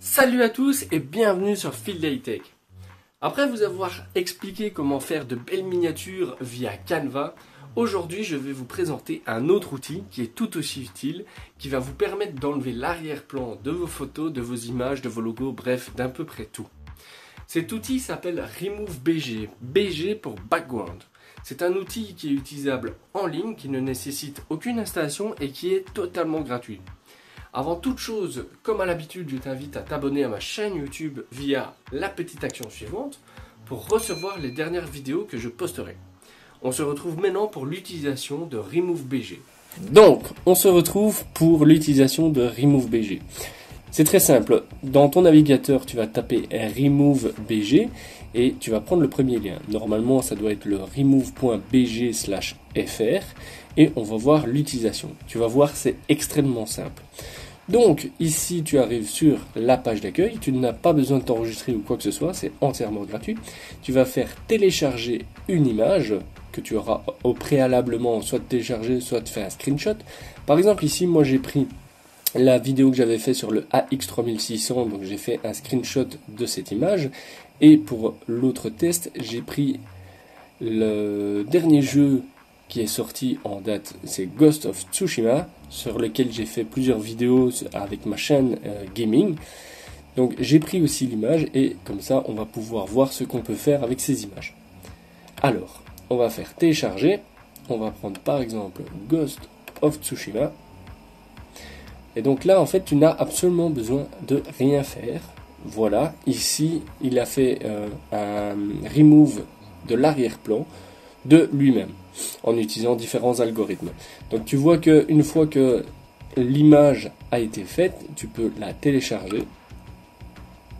Salut à tous et bienvenue sur Field Day Tech. Après vous avoir expliqué comment faire de belles miniatures via Canva, aujourd'hui je vais vous présenter un autre outil qui est tout aussi utile, qui va vous permettre d'enlever l'arrière-plan de vos photos, de vos images, de vos logos, bref, d'à peu près tout. Cet outil s'appelle Remove BG, BG pour Background. C'est un outil qui est utilisable en ligne, qui ne nécessite aucune installation et qui est totalement gratuit. Avant toute chose, comme à l'habitude, je t'invite à t'abonner à ma chaîne YouTube via la petite action suivante pour recevoir les dernières vidéos que je posterai. On se retrouve maintenant pour l'utilisation de Remove BG. Donc, on se retrouve pour l'utilisation de Remove BG. C'est très simple. Dans ton navigateur, tu vas taper Remove BG et tu vas prendre le premier lien. Normalement, ça doit être le remove.bg/fr et on va voir l'utilisation. Tu vas voir, c'est extrêmement simple. Donc, ici, tu arrives sur la page d'accueil. Tu n'as pas besoin de t'enregistrer ou quoi que ce soit. C'est entièrement gratuit. Tu vas faire télécharger une image que tu auras au préalablement soit télécharger, soit faire un screenshot. Par exemple, ici, moi, j'ai pris la vidéo que j'avais fait sur le AX3600, donc j'ai fait un screenshot de cette image. Et pour l'autre test, j'ai pris le dernier jeu qui est sorti en date, c'est Ghost of Tsushima, sur lequel j'ai fait plusieurs vidéos avec ma chaîne gaming. Donc j'ai pris aussi l'image et comme ça on va pouvoir voir ce qu'on peut faire avec ces images. Alors, on va faire télécharger, on va prendre par exemple Ghost of Tsushima. Et donc là en fait tu n'as absolument besoin de rien faire. Voilà, ici il a fait un remove de l'arrière-plan de lui-même en utilisant différents algorithmes. Donc tu vois que une fois que l'image a été faite, tu peux la télécharger.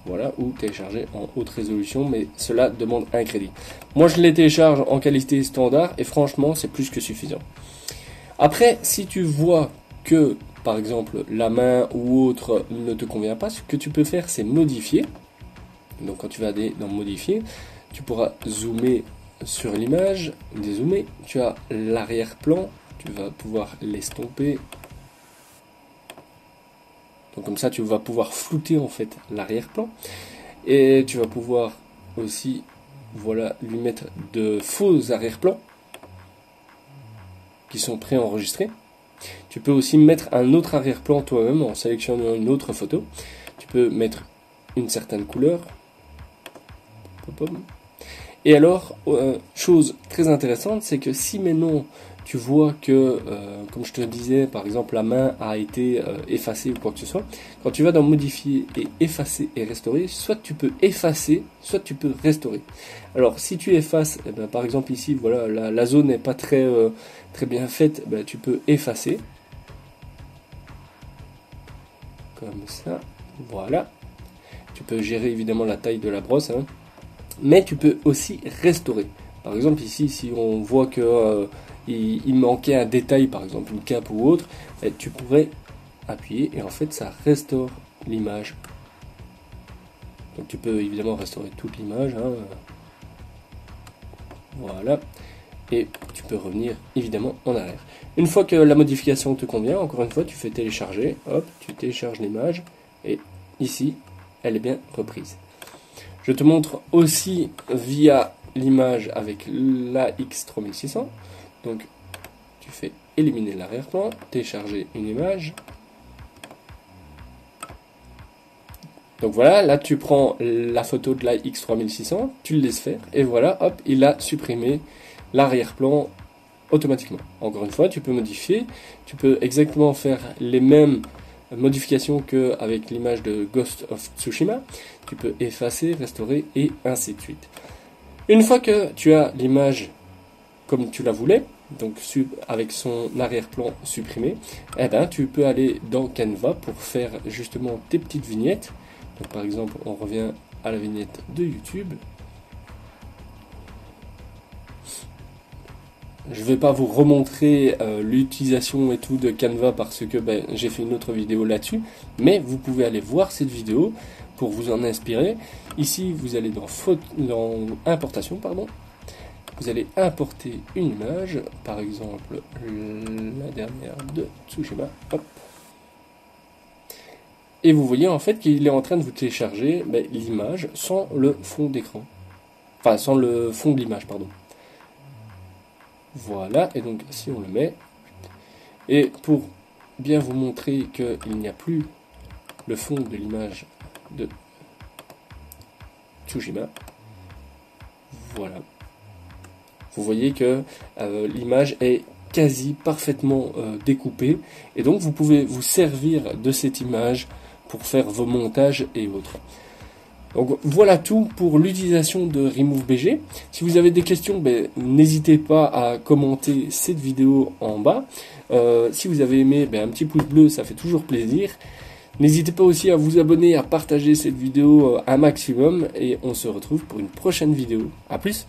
Voilà, ou télécharger en haute résolution, mais cela demande un crédit. Moi je les télécharge en qualité standard et franchement c'est plus que suffisant. Après, si tu vois que par exemple la main ou autre ne te convient pas, ce que tu peux faire c'est modifier. Donc quand tu vas aller dans modifier, tu pourras zoomer sur l'image, dézoomer, tu as l'arrière-plan, tu vas pouvoir l'estomper. Donc comme ça tu vas pouvoir flouter en fait l'arrière-plan. Et tu vas pouvoir aussi voilà, lui mettre de faux arrière-plans qui sont préenregistrés. Tu peux aussi mettre un autre arrière-plan toi-même en sélectionnant une autre photo. Tu peux mettre une certaine couleur. Et alors, chose très intéressante, c'est que si maintenant tu vois que, comme je te disais, par exemple la main a été effacée ou quoi que ce soit, quand tu vas dans modifier et effacer et restaurer, soit tu peux effacer, soit tu peux restaurer. Alors si tu effaces, eh ben, par exemple ici, voilà, la zone n'est pas très bien faite, ben, tu peux effacer. Comme ça, voilà. Tu peux gérer évidemment la taille de la brosse, hein. Mais tu peux aussi restaurer. Par exemple ici, si on voit que il manquait un détail, par exemple une cape ou autre, tu pourrais appuyer et en fait ça restaure l'image. Donc tu peux évidemment restaurer toute l'image, hein. Voilà, et tu peux revenir évidemment en arrière. Une fois que la modification te convient, encore une fois tu fais télécharger, hop, tu télécharges l'image et ici elle est bien reprise. Je te montre aussi via l'image avec l'AX3600. Donc, tu fais éliminer l'arrière-plan, télécharger une image. Donc voilà, là tu prends la photo de l'AX3600, tu le laisses faire, et voilà, hop, il a supprimé l'arrière-plan automatiquement. Encore une fois, tu peux modifier, tu peux exactement faire les mêmes modification qu'avec l'image de Ghost of Tsushima, tu peux effacer, restaurer et ainsi de suite. Une fois que tu as l'image comme tu la voulais, donc avec son arrière-plan supprimé, eh ben, tu peux aller dans Canva pour faire justement tes petites vignettes. Donc, par exemple, on revient à la vignette de YouTube. Je ne vais pas vous remontrer l'utilisation et tout de Canva parce que j'ai fait une autre vidéo là-dessus, mais vous pouvez aller voir cette vidéo pour vous en inspirer. Ici, vous allez dans importation, pardon. Vous allez importer une image, par exemple la dernière de Tsushima. Hop. Et vous voyez en fait qu'il est en train de vous télécharger l'image sans le fond d'écran. Enfin, sans le fond de l'image, pardon. Voilà, et donc si on le met, et pour bien vous montrer qu'il n'y a plus le fond de l'image de Tsushima, voilà. Vous voyez que l'image est quasi parfaitement découpée, et donc vous pouvez vous servir de cette image pour faire vos montages et autres. Donc voilà tout pour l'utilisation de RemoveBG. Si vous avez des questions, n'hésitez pas à commenter cette vidéo en bas. Si vous avez aimé, un petit pouce bleu, ça fait toujours plaisir. N'hésitez pas aussi à vous abonner, à partager cette vidéo un maximum, et on se retrouve pour une prochaine vidéo. A plus!